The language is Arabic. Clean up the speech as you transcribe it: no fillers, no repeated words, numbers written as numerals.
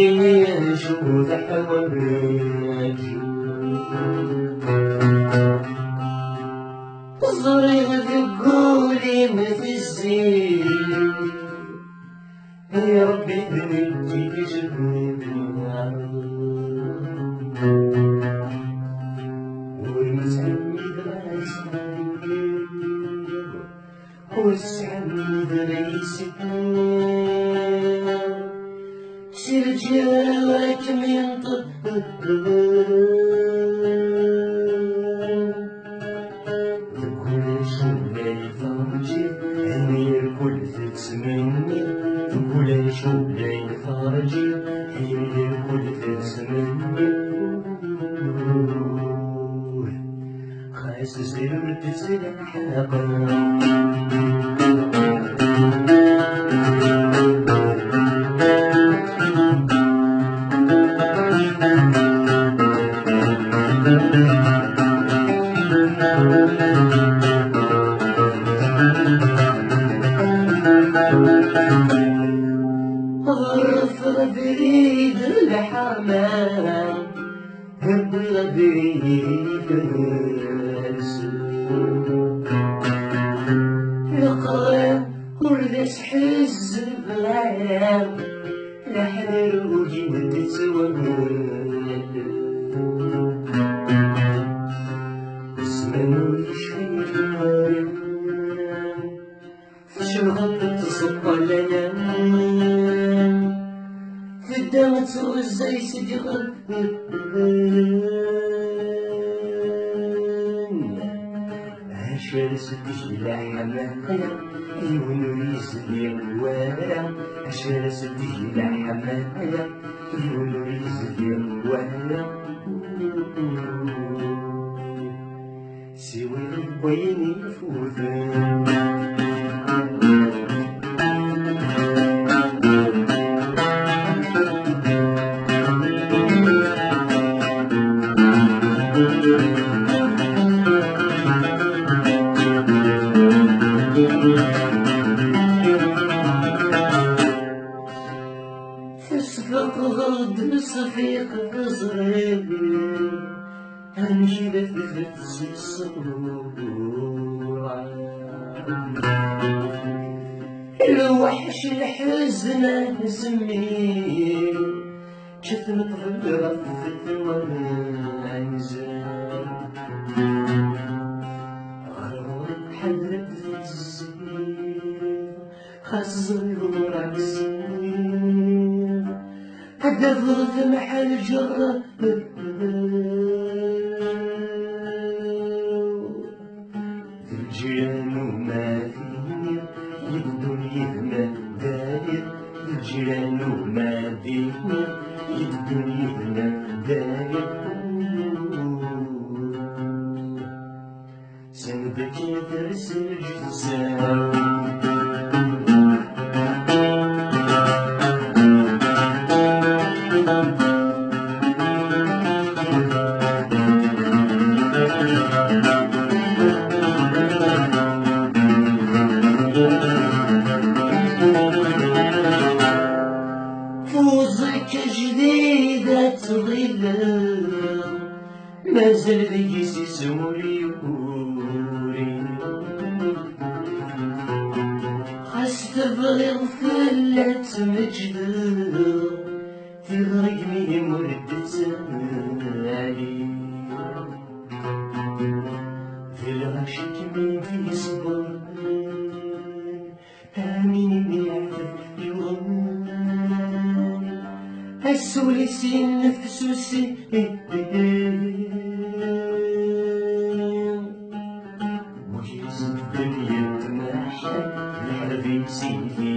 لي شو تحوج صريغ تقولي ما تزيد يا ربي بنتي تجبني والمتعمد راسي والسعمد ريسي سرجالك من كل شغلي فرجي أمير كل تسمني كل شغلي فرجي أمير كل تسمني خايس سرت سلاحقا غرف بريد الحمام هبل بريد يقرأ وردس حز بلام لحر وجيب تتسوال اسمن ويشوي شغل تصب لنا في الدم تغزي سيدي عشان سدش لحمايا يونس لي الوالع عشان سدش لحمايا يونس لي الوالع سوي وين يفوتن تسفق غد صفيق صغير هنجي بفتس الصبور الوحش الحزن نسميه شفت مطفل رفت وانزل غرورك حلت الزين خزر عكسين هدفت محل جرة الجيران وما فيه الدنيا ما داير الجيران وما فيه الدنيا ما داير سندك يدرس الجزاوي فوزك جديدة تغير مازال ذيك سوري ووري خاص تبغي غفلة مجد تغرق مي مردت علي في العشق مين يصبر آمين يعرف يغني السولسي نفسوسي وجيز الدنيا تمحى الحبيب سيدي